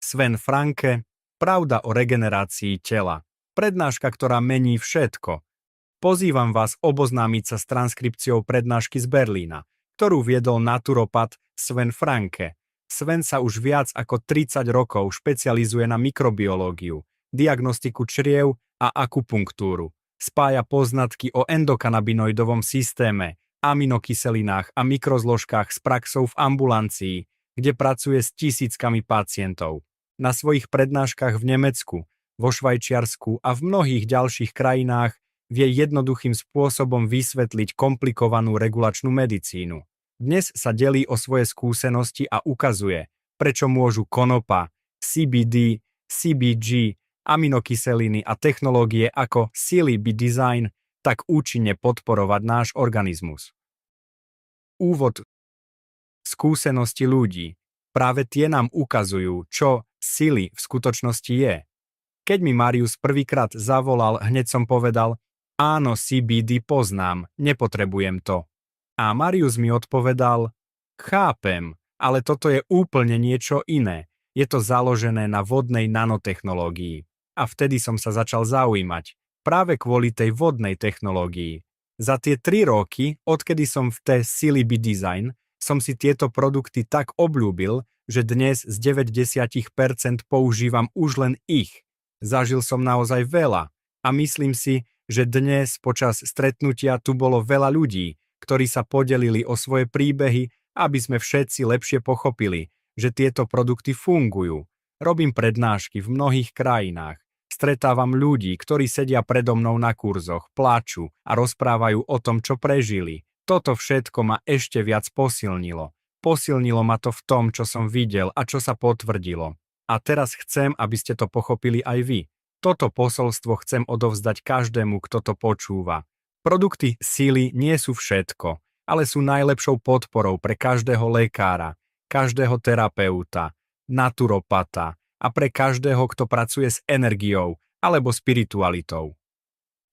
Sven Franke, Pravda o regenerácii tela. Prednáška, ktorá mení všetko. Pozývam vás oboznámiť sa s transkripciou prednášky z Berlína, ktorú viedol naturopat Sven Franke. Sven sa už viac ako 30 rokov špecializuje na mikrobiológiu, diagnostiku čriev a akupunktúru. Spája poznatky o endokanabinoidovom systéme, aminokyselinách a mikrozložkách s praxou v ambulancii, kde pracuje s tisíckami pacientov. Na svojich prednáškach v Nemecku, vo Švajčiarsku a v mnohých ďalších krajinách vie jednoduchým spôsobom vysvetliť komplikovanú regulačnú medicínu. Dnes sa delí o svoje skúsenosti a ukazuje, prečo môžu konopa, CBD, CBG, aminokyseliny a technológie ako Psilocybe Design tak účinne podporovať náš organizmus. Úvod. Skúsenosti ľudí. Práve tie nám ukazujú, čo psili v skutočnosti je. Keď mi Marius prvýkrát zavolal, hneď som povedal: áno, CBD poznám, nepotrebujem to. A Marius mi odpovedal: chápem, ale toto je úplne niečo iné. Je to založené na vodnej nanotechnológii. A vtedy som sa začal zaujímať, práve kvôli tej vodnej technológii. Za tie 3 roky, odkedy som v tej Psilocybe Design, som si tieto produkty tak obľúbil, že dnes z 90% používam už len ich. Zažil som naozaj veľa a myslím si, že dnes počas stretnutia tu bolo veľa ľudí, ktorí sa podelili o svoje príbehy, aby sme všetci lepšie pochopili, že tieto produkty fungujú. Robím prednášky v mnohých krajinách. Stretávam ľudí, ktorí sedia predo mnou na kurzoch, pláču a rozprávajú o tom, čo prežili. Toto všetko ma ešte viac posilnilo. Posilnilo ma to v tom, čo som videl a čo sa potvrdilo. A teraz chcem, aby ste to pochopili aj vy. Toto posolstvo chcem odovzdať každému, kto to počúva. Produkty sily nie sú všetko, ale sú najlepšou podporou pre každého lekára, každého terapeuta, naturopata a pre každého, kto pracuje s energiou alebo spiritualitou.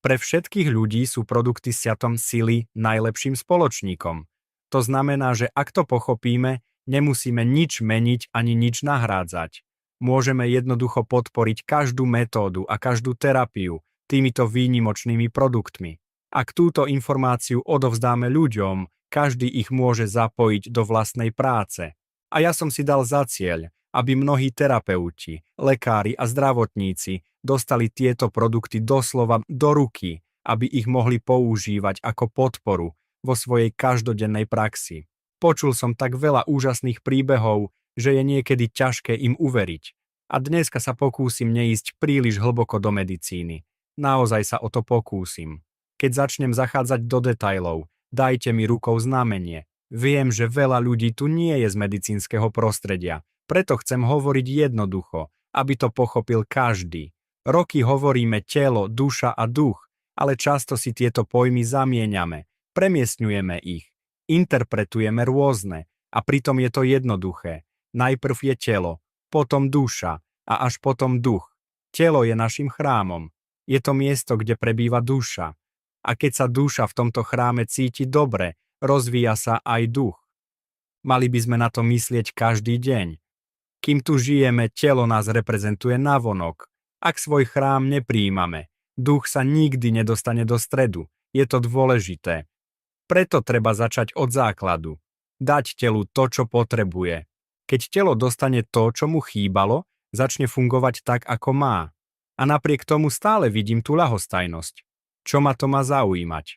Pre všetkých ľudí sú produkty s siatom sily najlepším spoločníkom. To znamená, že ak to pochopíme, nemusíme nič meniť ani nič nahrádzať. Môžeme jednoducho podporiť každú metódu a každú terapiu týmito výnimočnými produktmi. Ak túto informáciu odovzdáme ľuďom, každý ich môže zapojiť do vlastnej práce. A ja som si dal za cieľ, aby mnohí terapeuti, lekári a zdravotníci dostali tieto produkty doslova do ruky, aby ich mohli používať ako podporu vo svojej každodennej praxi. Počul som tak veľa úžasných príbehov, že je niekedy ťažké im uveriť. A dneska sa pokúsim neísť príliš hlboko do medicíny. Naozaj sa o to pokúsim. Keď začnem zachádzať do detailov, dajte mi rukou znamenie. Viem, že veľa ľudí tu nie je z medicínskeho prostredia, preto chcem hovoriť jednoducho, aby to pochopil každý. Roky hovoríme telo, duša a duch, ale často si tieto pojmy zamieňame, premiestňujeme ich, interpretujeme rôzne a pritom je to jednoduché. Najprv je telo, potom duša a až potom duch. Telo je našim chrámom. Je to miesto, kde prebýva duša. A keď sa duša v tomto chráme cíti dobre, rozvíja sa aj duch. Mali by sme na to myslieť každý deň. Kým tu žijeme, telo nás reprezentuje navonok. Ak svoj chrám nepríjmame, duch sa nikdy nedostane do stredu. Je to dôležité. Preto treba začať od základu. Dať telu to, čo potrebuje. Keď telo dostane to, čo mu chýbalo, začne fungovať tak, ako má. A napriek tomu stále vidím tú ľahostajnosť. Čo ma to má zaujímať?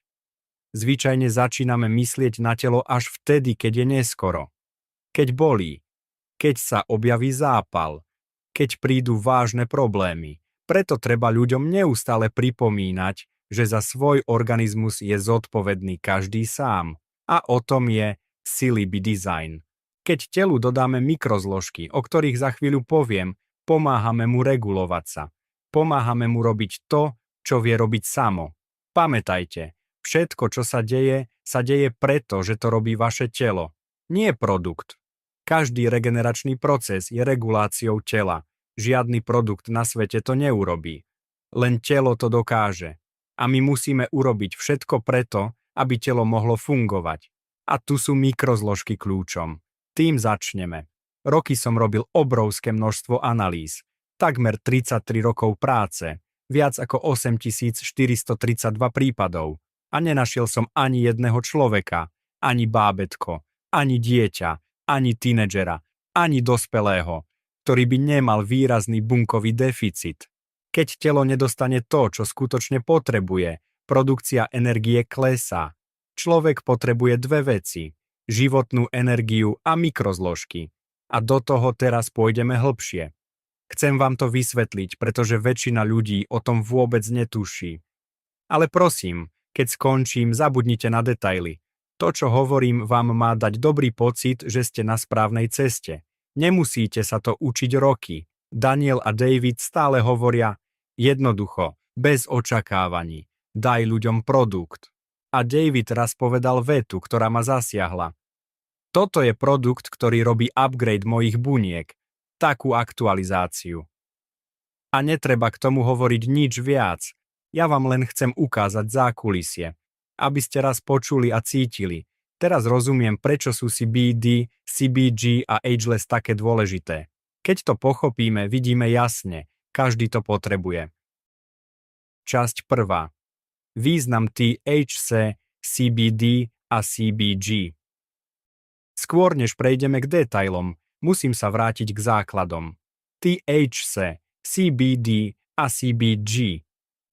Zvyčajne začíname myslieť na telo až vtedy, keď je neskoro. Keď bolí. Keď sa objaví zápal. Keď prídu vážne problémy. Preto treba ľuďom neustále pripomínať, že za svoj organizmus je zodpovedný každý sám. A o tom je Psilocybe Design. Keď telu dodáme mikrozložky, o ktorých za chvíľu poviem, pomáhame mu regulovať sa. Pomáhame mu robiť to, čo vie robiť samo. Pamätajte, všetko, čo sa deje preto, že to robí vaše telo. Nie produkt. Každý regeneračný proces je reguláciou tela. Žiadny produkt na svete to neurobí. Len telo to dokáže. A my musíme urobiť všetko preto, aby telo mohlo fungovať. A tu sú mikrozložky kľúčom. Tým začneme. Roky som robil obrovské množstvo analýz. Takmer 33 rokov práce, viac ako 8432 prípadov. A nenašiel som ani jedného človeka, ani bábätko, ani dieťa, ani tínedžera, ani dospelého, ktorý by nemal výrazný bunkový deficit. Keď telo nedostane to, čo skutočne potrebuje, produkcia energie klesá. Človek potrebuje dve veci: životnú energiu a mikrozložky. A do toho teraz pôjdeme hlbšie. Chcem vám to vysvetliť, pretože väčšina ľudí o tom vôbec netuší. Ale prosím, keď skončím, zabudnite na detaily. To, čo hovorím, vám má dať dobrý pocit, že ste na správnej ceste. Nemusíte sa to učiť roky. Daniel a David stále hovoria jednoducho, bez očakávaní. Daj ľuďom produkt. A David raz povedal vetu, ktorá ma zasiahla. Toto je produkt, ktorý robí upgrade mojich buniek. Takú aktualizáciu. A netreba k tomu hovoriť nič viac. Ja vám len chcem ukázať zákulisie. Aby ste raz počuli a cítili. Teraz rozumiem, prečo sú CBD, CBG a Ageless také dôležité. Keď to pochopíme, vidíme jasne. Každý to potrebuje. Časť 1. Význam THC, CBD a CBG. Skôr než prejdeme k detailom, musím sa vrátiť k základom. THC, CBD a CBG.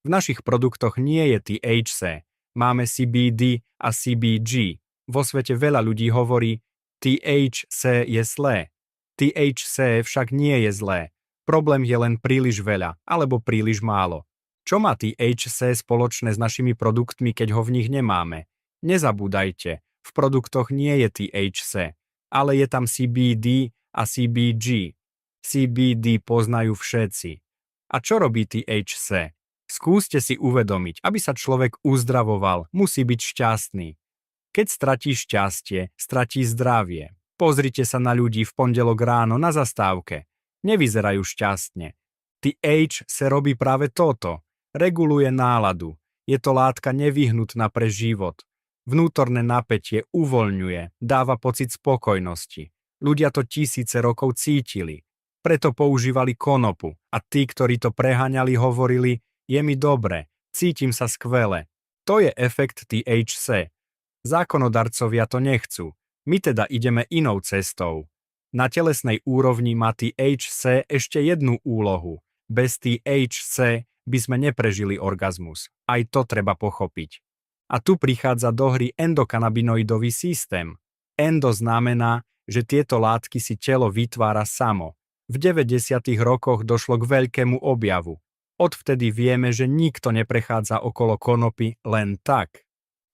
V našich produktoch nie je THC, máme CBD a CBG. Vo svete veľa ľudí hovorí, THC je zlé. THC však nie je zlé. Problém je len príliš veľa, alebo príliš málo. Čo má THC spoločné s našimi produktmi, keď ho v nich nemáme? Nezabúdajte, v produktoch nie je THC, ale je tam CBD a CBG. CBD poznajú všetci. A čo robí THC? Skúste si uvedomiť, aby sa človek uzdravoval, musí byť šťastný. Keď stratí šťastie, stratí zdravie. Pozrite sa na ľudí v pondelok ráno na zastávke. Nevyzerajú šťastne. THC robí práve toto. Reguluje náladu. Je to látka nevyhnutná pre život. Vnútorné napätie uvoľňuje, dáva pocit spokojnosti. Ľudia to tisíce rokov cítili. Preto používali konopu a tí, ktorí to preháňali, hovorili, je mi dobre, cítim sa skvele. To je efekt THC. Zákonodarcovia to nechcú. My teda ideme inou cestou. Na telesnej úrovni má THC ešte jednu úlohu. Bez THC by sme neprežili orgazmus. Aj to treba pochopiť. A tu prichádza do hry endokanabinoidový systém. Endo znamená, že tieto látky si telo vytvára samo. V 90. rokoch došlo k veľkému objavu. Odvtedy vieme, že nikto neprechádza okolo konopy len tak.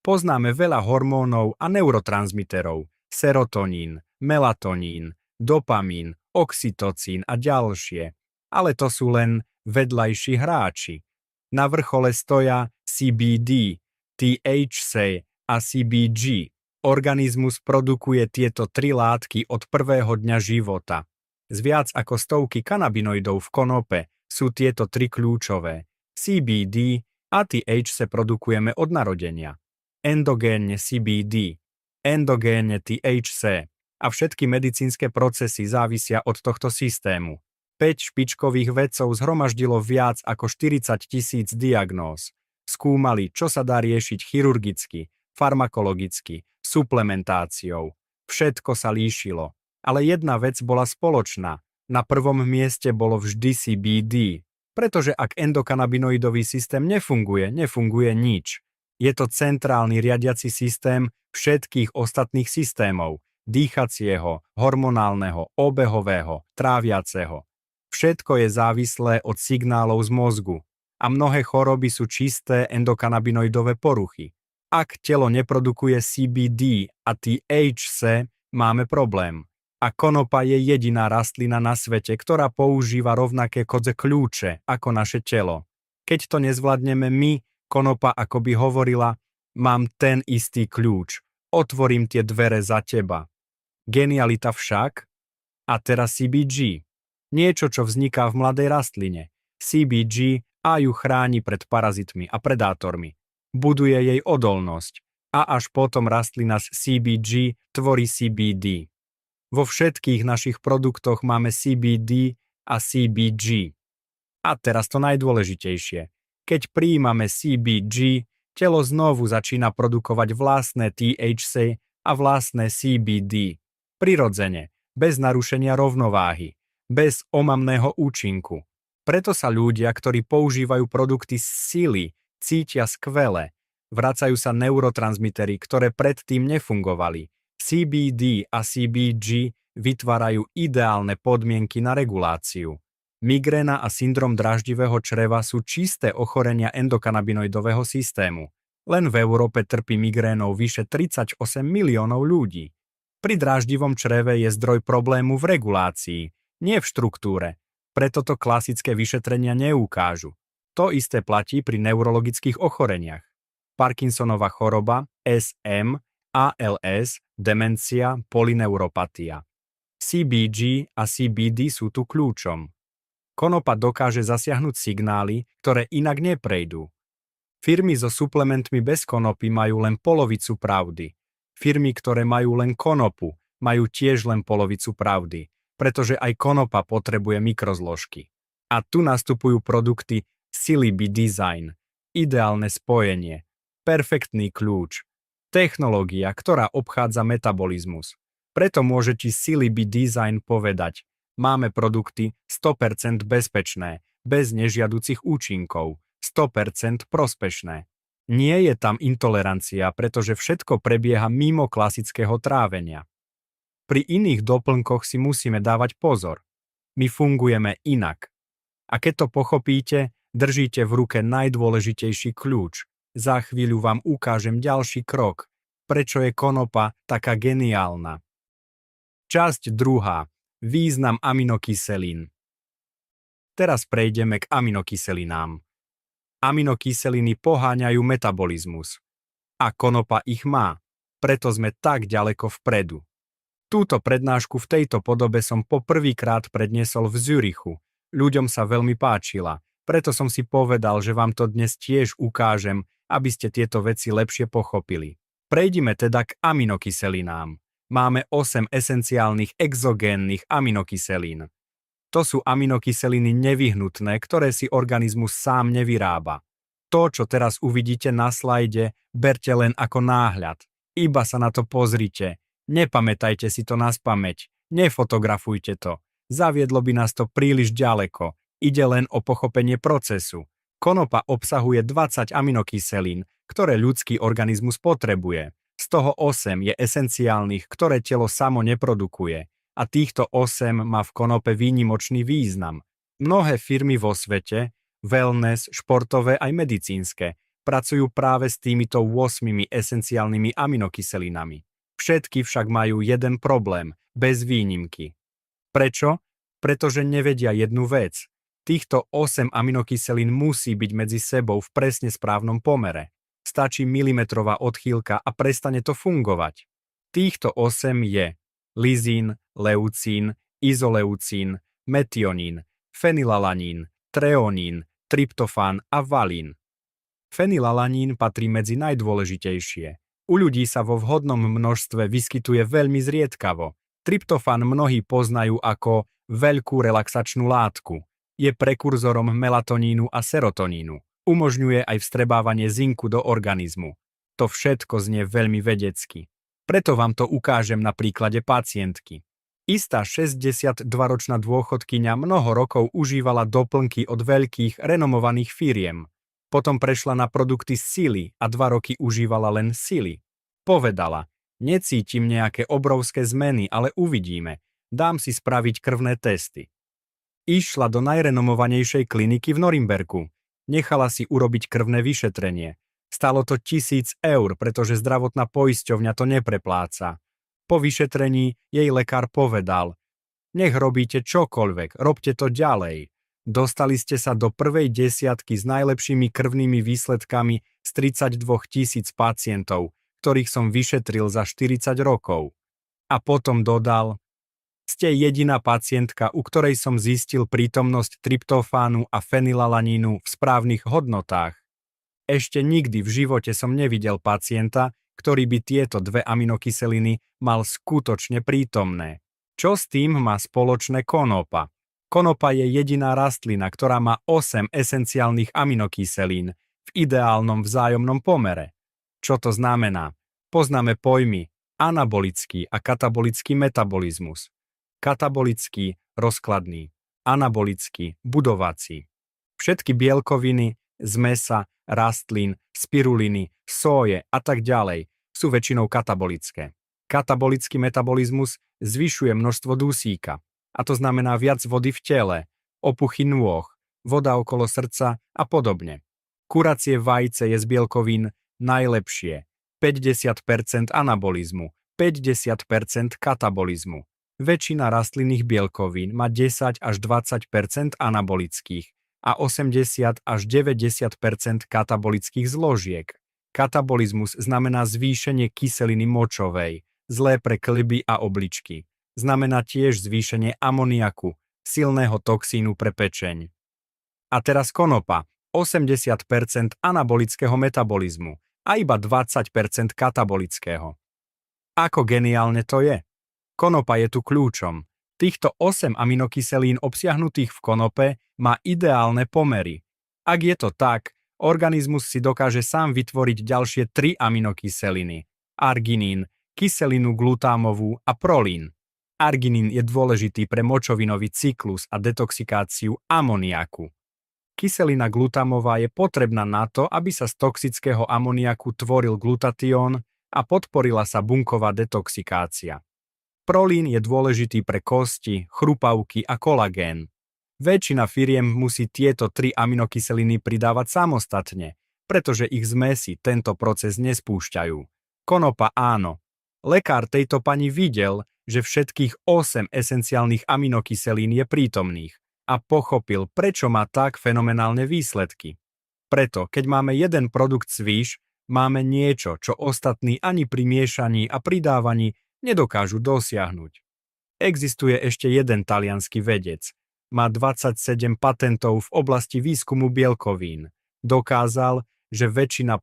Poznáme veľa hormónov a neurotransmiterov, serotonín, melatonín, dopamín, oxytocín a ďalšie. Ale to sú len vedľajší hráči. Na vrchole stoja CBD, THC a CBG. Organizmus produkuje tieto tri látky od prvého dňa života. Z viac ako stovky kanabinoidov v konope sú tieto tri kľúčové. CBD a THC produkujeme od narodenia. Endogénne CBD, endogénne THC a všetky medicínske procesy závisia od tohto systému. 5 špičkových vedcov zhromaždilo viac ako 40 000 diagnóz. Skúmali, čo sa dá riešiť chirurgicky, farmakologicky, suplementáciou. Všetko sa líšilo. Ale jedna vec bola spoločná. Na prvom mieste bolo vždy CBD. Pretože ak endokanabinoidový systém nefunguje nič. Je to centrálny riadiaci systém všetkých ostatných systémov. Dýchacieho, hormonálneho, obehového, tráviaceho. Všetko je závislé od signálov z mozgu. A mnohé choroby sú čisté endokanabinoidové poruchy. Ak telo neprodukuje CBD a THC, máme problém. A konopa je jediná rastlina na svete, ktorá používa rovnaké kodze kľúče ako naše telo. Keď to nezvládneme my, konopa akoby hovorila, mám ten istý kľúč, otvorím tie dvere za teba. Genialita však? A teraz CBG. Niečo, čo vzniká v mladej rastline. CBG a ju chráni pred parazitmi a predátormi. Buduje jej odolnosť. A až potom rastlina z CBG tvorí CBD. Vo všetkých našich produktoch máme CBD a CBG. A teraz to najdôležitejšie. Keď prijímame CBG, telo znovu začína produkovať vlastné THC a vlastné CBD. Prirodzene, bez narušenia rovnováhy, bez omamného účinku. Preto sa ľudia, ktorí používajú produkty z sily, cítia skvele. Vracajú sa neurotransmitery, ktoré predtým nefungovali. CBD a CBG vytvárajú ideálne podmienky na reguláciu. Migréna a syndrom dráždivého čreva sú čisté ochorenia endokanabinoidového systému. Len v Európe trpí migrénou vyše 38 miliónov ľudí. Pri dráždivom čreve je zdroj problému v regulácii, nie v štruktúre. Preto to klasické vyšetrenia neukážu. To isté platí pri neurologických ochoreniach. Parkinsonova choroba, SM, ALS, demencia, polyneuropatia. CBG a CBD sú tu kľúčom. Konopa dokáže zasiahnuť signály, ktoré inak neprejdú. Firmy so suplementmi bez konopy majú len polovicu pravdy. Firmy, ktoré majú len konopu, majú tiež len polovicu pravdy, pretože aj konopa potrebuje mikrozložky. A tu nastupujú produkty Cilibi Design, ideálne spojenie, perfektný kľúč, technológia, ktorá obchádza metabolizmus. Preto môže ti Cilibi Design povedať, máme produkty 100% bezpečné, bez nežiaducich účinkov, 100% prospešné. Nie je tam intolerancia, pretože všetko prebieha mimo klasického trávenia. Pri iných doplnkoch si musíme dávať pozor. My fungujeme inak. A keď to pochopíte, držíte v ruke najdôležitejší kľúč. Za chvíľu vám ukážem ďalší krok, prečo je konopa taká geniálna. Časť 2. Význam aminokyselín. Teraz prejdeme k aminokyselinám. Aminokyseliny poháňajú metabolizmus. A konopa ich má, preto sme tak ďaleko vpredu. Túto prednášku v tejto podobe som poprvýkrát predniesol v Zürichu. Ľuďom sa veľmi páčila, preto som si povedal, že vám to dnes tiež ukážem, aby ste tieto veci lepšie pochopili. Prejdime teda k aminokyselinám. Máme 8 esenciálnych exogénnych aminokyselín. To sú aminokyseliny nevyhnutné, ktoré si organizmus sám nevyrába. To, čo teraz uvidíte na slajde, berte len ako náhľad. Iba sa na to pozrite. Nepamätajte si to naspamäť. Nefotografujte to. Zaviedlo by nás to príliš ďaleko. Ide len o pochopenie procesu. Konopa obsahuje 20 aminokyselín, ktoré ľudský organizmus potrebuje. Z toho 8 je esenciálnych, ktoré telo samo neprodukuje. A týchto 8 má v konope výnimočný význam. Mnohé firmy vo svete, wellness, športové aj medicínske, pracujú práve s týmito 8 esenciálnymi aminokyselinami. Všetky však majú jeden problém, bez výnimky. Prečo? Pretože nevedia jednu vec. Týchto 8 aminokyselín musí byť medzi sebou v presne správnom pomere. Stačí milimetrová odchýlka a prestane to fungovať. Týchto 8 je lizín, leucín, izoleucín, metionín, fenylalanín, treonín, tryptofán a valín. Fenylalanín patrí medzi najdôležitejšie. U ľudí sa vo vhodnom množstve vyskytuje veľmi zriedkavo. Tryptofán mnohí poznajú ako veľkú relaxačnú látku. Je prekurzorom melatonínu a serotonínu. Umožňuje aj vstrebávanie zinku do organizmu. To všetko znie veľmi vedecky. Preto vám to ukážem na príklade pacientky. Istá 62-ročná dôchodkyňa mnoho rokov užívala doplnky od veľkých renomovaných firiem. Potom prešla na produkty sily a 2 roky užívala len sily. Povedala, necítim nejaké obrovské zmeny, ale uvidíme. Dám si spraviť krvné testy. Išla do najrenomovanejšej kliniky v Norimberku. Nechala si urobiť krvné vyšetrenie. Stalo to 1000 eur, pretože zdravotná poisťovňa to neprepláca. Po vyšetrení jej lekár povedal, nech robíte čokoľvek, robte to ďalej. Dostali ste sa do prvej desiatky s najlepšími krvnými výsledkami z 32 000 pacientov, ktorých som vyšetril za 40 rokov. A potom dodal, ste jediná pacientka, u ktorej som zistil prítomnosť tryptofánu a fenylalanínu v správnych hodnotách. Ešte nikdy v živote som nevidel pacienta, ktorý by tieto 2 aminokyseliny mal skutočne prítomné. Čo s tým má spoločné konopa? Konopa je jediná rastlina, ktorá má 8 esenciálnych aminokyselín v ideálnom vzájomnom pomere. Čo to znamená? Poznáme pojmy anabolický a katabolický metabolizmus. Katabolický rozkladný, anabolický budovací. Všetky bielkoviny z mäsa, rastlín, spiruliny, soje a tak ďalej sú väčšinou katabolické. Katabolický metabolizmus zvyšuje množstvo dusíka, a to znamená viac vody v tele, opuchy nôh, voda okolo srdca a podobne. Kuracie vajce je z bielkovín najlepšie. 50% anabolizmu, 50% katabolizmu. Väčšina rastlinných bielkovín má 10 až 20% anabolických a 80 až 90% katabolických zložiek. Katabolizmus znamená zvýšenie kyseliny močovej, zlé pre kĺby a obličky. Znamená tiež zvýšenie amoniaku, silného toxínu pre pečeň. A teraz konopa, 80% anabolického metabolizmu a iba 20% katabolického. Ako geniálne to je? Konopa je tu kľúčom. Týchto 8 aminokyselín obsiahnutých v konope má ideálne pomery. Ak je to tak, organizmus si dokáže sám vytvoriť ďalšie 3 aminokyseliny. Arginín, kyselinu glutámovú a prolín. Arginín je dôležitý pre močovinový cyklus a detoxikáciu amoniaku. Kyselina glutamová je potrebná na to, aby sa z toxického amoniaku tvoril glutatión a podporila sa bunková detoxikácia. Prolín je dôležitý pre kosti, chrupavky a kolagén. Väčšina firiem musí tieto 3 aminokyseliny pridávať samostatne, pretože ich zmesi tento proces nespúšťajú. Konopa áno. Lekár tejto pani videl, že všetkých 8 esenciálnych aminokyselín je prítomných a pochopil, prečo má tak fenomenálne výsledky. Preto, keď máme jeden produkt zvýš, máme niečo, čo ostatní ani pri miešaní a pridávaní nedokážu dosiahnuť. Existuje ešte jeden taliansky vedec. Má 27 patentov v oblasti výskumu bielkovín. Dokázal, že väčšina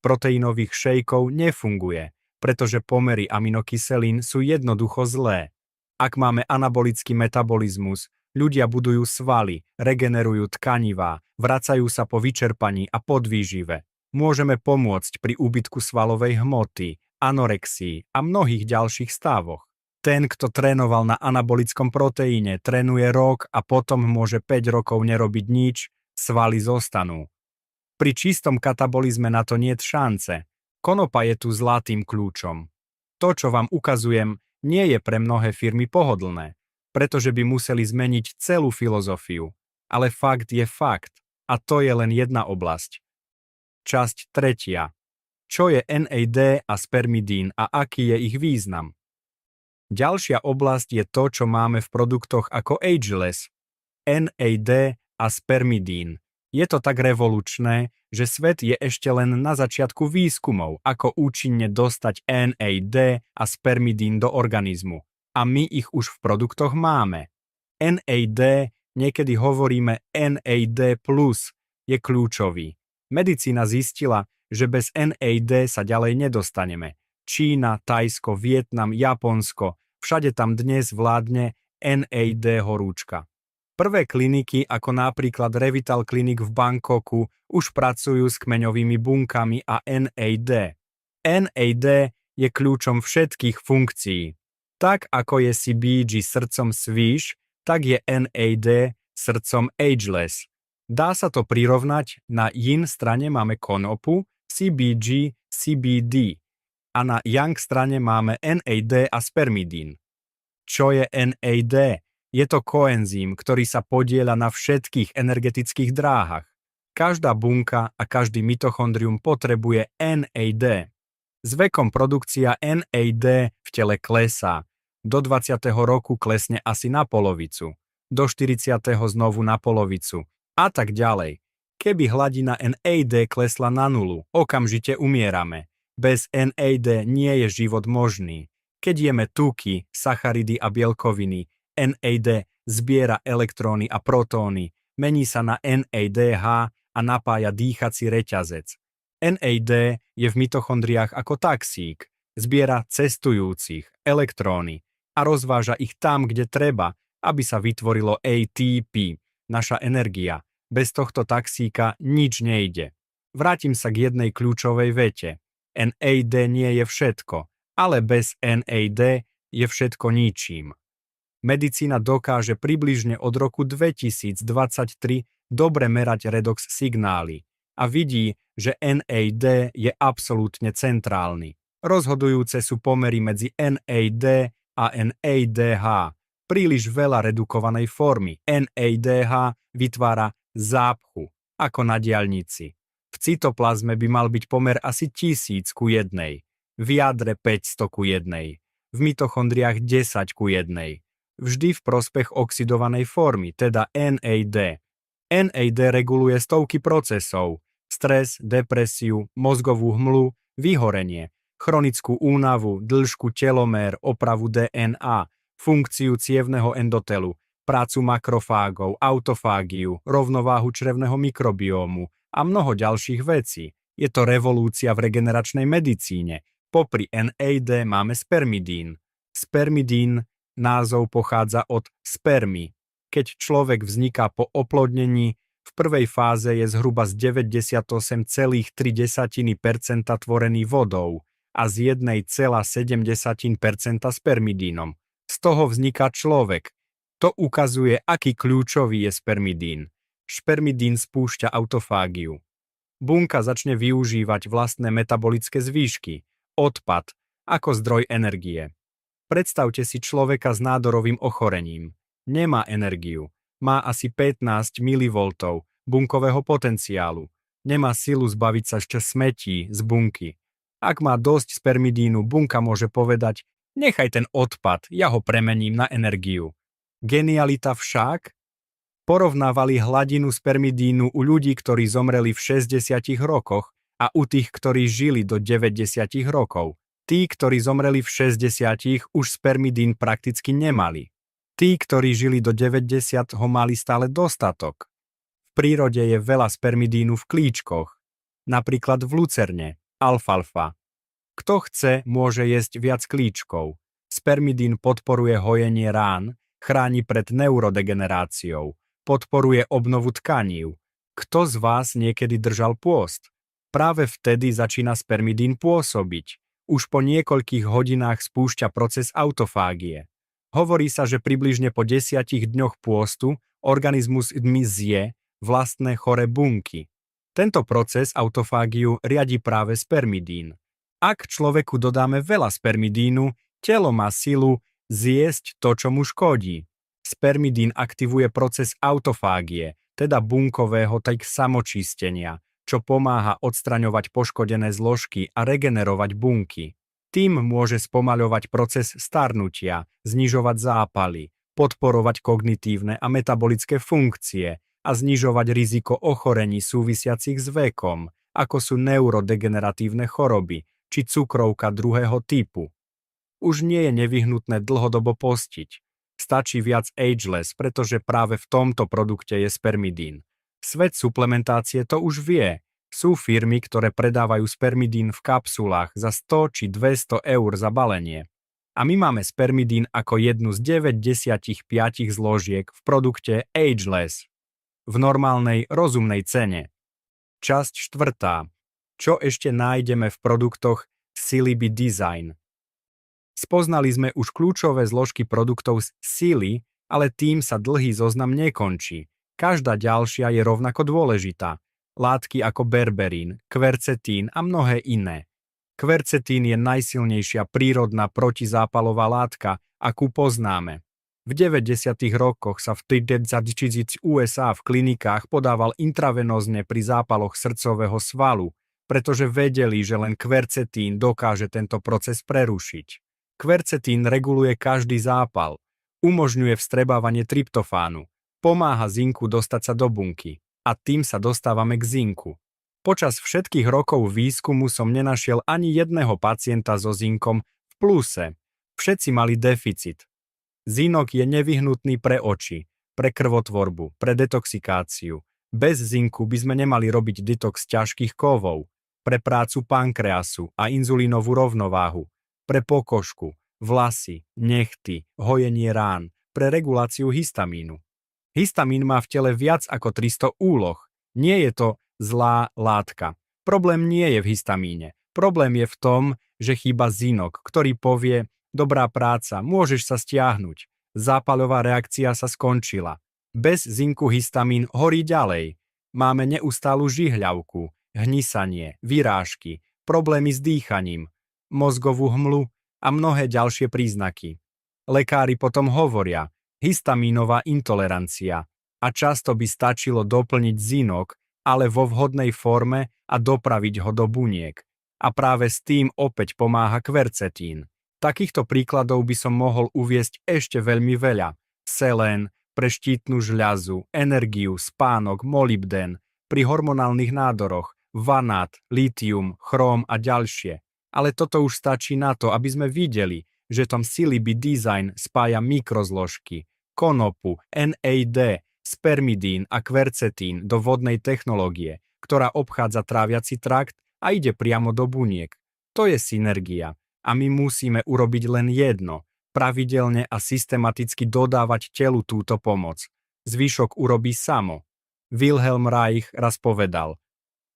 proteínových šejkov nefunguje, pretože pomery aminokyselín sú jednoducho zlé. Ak máme anabolický metabolizmus, ľudia budujú svaly, regenerujú tkanivá, vracajú sa po vyčerpaní a podvýžive. Môžeme pomôcť pri úbytku svalovej hmoty, anorexii a mnohých ďalších stavoch. Ten, kto trénoval na anabolickom proteíne, trénuje rok a potom môže 5 rokov nerobiť nič, svaly zostanú. Pri čistom katabolizme na to niet šance. Konopa je tu zlatým kľúčom. To, čo vám ukazujem, nie je pre mnohé firmy pohodlné, pretože by museli zmeniť celú filozofiu. Ale fakt je fakt. A to je len jedna oblasť. Časť 3. Čo je NAD a spermidín a aký je ich význam? Ďalšia oblasť je to, čo máme v produktoch ako Ageless. NAD a spermidín. Je to tak revolučné, že svet je ešte len na začiatku výskumov, ako účinne dostať NAD a spermidín do organizmu. A my ich už v produktoch máme. NAD, niekedy hovoríme NAD+, je kľúčový. Medicína zistila, že bez NAD sa ďalej nedostaneme. Čína, Thajsko, Vietnam, Japonsko, všade tam dnes vládne NAD horúčka. Prvé kliniky, ako napríklad Revital Clinic v Bangkoku, už pracujú s kmeňovými bunkami a NAD. NAD je kľúčom všetkých funkcií. Tak ako je CBG srdcom Swish, tak je NAD srdcom Ageless. Dá sa to prirovnať, na yin strane máme konopu, CBG, CBD a na yang strane máme NAD a spermidín. Čo je NAD? Je to koenzym, ktorý sa podieľa na všetkých energetických dráhach. Každá bunka a každý mitochondrium potrebuje NAD. S vekom produkcia NAD v tele klesá. Do 20. roku klesne asi na polovicu. Do 40. znovu na polovicu. A tak ďalej. Keby hladina NAD klesla na nulu, okamžite umierame. Bez NAD nie je život možný. Keď jeme tuky, sacharidy a bielkoviny, NAD zbiera elektróny a protóny, mení sa na NADH a napája dýchací reťazec. NAD je v mitochondriách ako taxík, zbiera cestujúcich, elektróny, a rozváža ich tam, kde treba, aby sa vytvorilo ATP, naša energia. Bez tohto taxíka nič nejde. Vrátim sa k jednej kľúčovej vete. NAD nie je všetko, ale bez NAD je všetko ničím. Medicína dokáže približne od roku 2023 dobre merať redox signály a vidí, že NAD je absolútne centrálny. Rozhodujúce sú pomery medzi NAD a NADH. Príliš veľa redukovanej formy NADH vytvára zápchu, ako na diaľnici. V cytoplazme by mal byť pomer asi 1000 ku 1, v jadre 500 ku 1, v mitochondriách 10 ku 1. Vždy v prospech oxidovanej formy, teda NAD. NAD reguluje stovky procesov: stres, depresiu, mozgovú hmlu, vyhorenie, chronickú únavu, dĺžku telomér, opravu DNA, funkciu cievneho endotelu, prácu makrofágov, autofágiu, rovnováhu črevného mikrobiómu a mnoho ďalších vecí. Je to revolúcia v regeneračnej medicíne. Popri NAD máme spermidín. Spermidín názov pochádza od spermy. Keď človek vzniká po oplodnení, v prvej fáze je zhruba z 98,3% tvorený vodou a z 1,7% spermidínom. Z toho vzniká človek. To ukazuje, aký kľúčový je spermidín. Spermidín spúšťa autofágiu. Bunka začne využívať vlastné metabolické zvýšky, odpad, ako zdroj energie. Predstavte si človeka s nádorovým ochorením. Nemá energiu. Má asi 15 mV bunkového potenciálu. Nemá silu zbaviť sa ešte smetí z bunky. Ak má dosť spermidínu, bunka môže povedať: nechaj ten odpad, ja ho premením na energiu. Genialita však? Porovnávali hladinu spermidínu u ľudí, ktorí zomreli v 60 rokoch a u tých, ktorí žili do 90 rokov. Tí, ktorí zomreli v 60, už spermidín prakticky nemali. Tí, ktorí žili do 90, ho mali stále dostatok. V prírode je veľa spermidínu v klíčkoch, napríklad v lucerne, alfalfa. Kto chce, môže jesť viac klíčkov. Spermidín podporuje hojenie rán, chráni pred neurodegeneráciou, podporuje obnovu tkanív. Kto z vás niekedy držal pôst? Práve vtedy začína spermidín pôsobiť. Už po niekoľkých hodinách spúšťa proces autofágie. Hovorí sa, že približne po 10 dňoch pôstu organizmus zje vlastné choré bunky. Tento proces autofágiu riadi práve spermidín. Ak človeku dodáme veľa spermidínu, telo má silu zjesť to, čo mu škodí. Spermidín aktivuje proces autofágie, teda bunkového samočistenia, čo pomáha odstraňovať poškodené zložky a regenerovať bunky. Tým môže spomaľovať proces starnutia, znižovať zápaly, podporovať kognitívne a metabolické funkcie a znižovať riziko ochorení súvisiacich s vekom, ako sú neurodegeneratívne choroby či cukrovka druhého typu. Už nie je nevyhnutné dlhodobo postiť. Stačí viac ageless, pretože práve v tomto produkte je spermidín. Svet suplementácie to už vie. Sú firmy, ktoré predávajú spermidín v kapsulách za 100 či 200 eur za balenie. A my máme spermidín ako jednu z 95 zložiek v produkte Ageless. V normálnej, rozumnej cene. Časť 4. Čo ešte nájdeme v produktoch Celebi Design? Spoznali sme už kľúčové zložky produktov z Cili, ale tým sa dlhý zoznam nekončí. Každá ďalšia je rovnako dôležitá. Látky ako berberín, kvercetín a mnohé iné. Kvercetín je najsilnejšia prírodná protizápalová látka, akú poznáme. V 90. rokoch sa v USA v klinikách podával intravenózne pri zápaloch srdcového svalu, pretože vedeli, že len kvercetín dokáže tento proces prerušiť. Kvercetín reguluje každý zápal, umožňuje vstrebávanie tryptofánu, pomáha zinku dostať sa do bunky. A tým sa dostávame k zinku. Počas všetkých rokov výskumu som nenašiel ani jedného pacienta so zinkom v pluse. Všetci mali deficit. Zinok je nevyhnutný pre oči, pre krvotvorbu, pre detoxikáciu. Bez zinku by sme nemali robiť detox ťažkých kovov, pre prácu pankreasu a inzulínovú rovnováhu, pre pokožku, vlasy, nechty, hojenie rán, pre reguláciu histamínu. Histamín má v tele viac ako 300 úloh. Nie je to zlá látka. Problém nie je v histamíne. Problém je v tom, že chýba zinok, ktorý povie: dobrá práca, môžeš sa stiahnuť. Zápalová reakcia sa skončila. Bez zinku histamín horí ďalej. Máme neustálu žihľavku, hnisanie, vyrážky, problémy s dýchaním, mozgovú hmlu a mnohé ďalšie príznaky. Lekári potom hovoria: histamínová intolerancia, a často by stačilo doplniť zinok, ale vo vhodnej forme a dopraviť ho do buniek. A práve s tým opäť pomáha kvercetín. Takýchto príkladov by som mohol uviesť ešte veľmi veľa. Selén pre štítnu žľazu, energiu, spánok, molybdén, pri hormonálnych nádoroch, vanát, litium, chróm a ďalšie. Ale toto už stačí na to, aby sme videli, že tom Celebi Design spája mikrozložky, konopu, NAD, spermidín a kvercetín do vodnej technológie, ktorá obchádza tráviaci trakt a ide priamo do buniek. To je synergia a my musíme urobiť len jedno: pravidelne a systematicky dodávať telu túto pomoc. Zvyšok urobí samo. Wilhelm Reich raz povedal: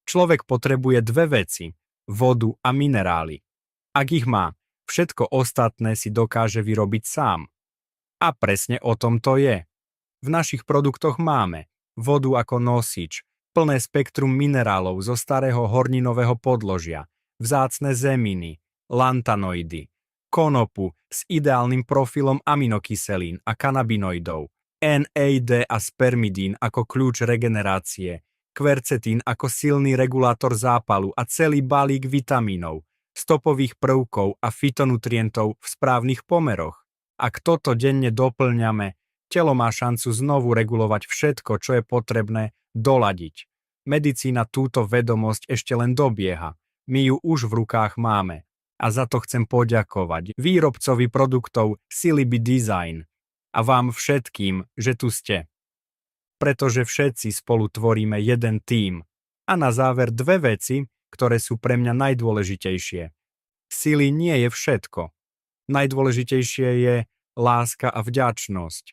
človek potrebuje dve veci: vodu a minerály. Ak ich má, všetko ostatné si dokáže vyrobiť sám. A presne o tom to je. V našich produktoch máme vodu ako nosič, plné spektrum minerálov zo starého horninového podložia, vzácne zeminy, lantanoidy, konopu s ideálnym profilom aminokyselín a kanabinoidov, NAD a spermidín ako kľúč regenerácie, kvercetín ako silný regulátor zápalu a celý balík vitamínov, stopových prvkov a fytonutrientov v správnych pomeroch. Ak toto denne doplňame, telo má šancu znovu regulovať všetko, čo je potrebné doladiť. Medicína túto vedomosť ešte len dobieha. My ju už v rukách máme. A za to chcem poďakovať výrobcovi produktov Celebi Design a vám všetkým, že tu ste. Pretože všetci spolu tvoríme jeden tím. A na záver dve veci, ktoré sú pre mňa najdôležitejšie. Sily nie je všetko. Najdôležitejšie je láska a vďačnosť.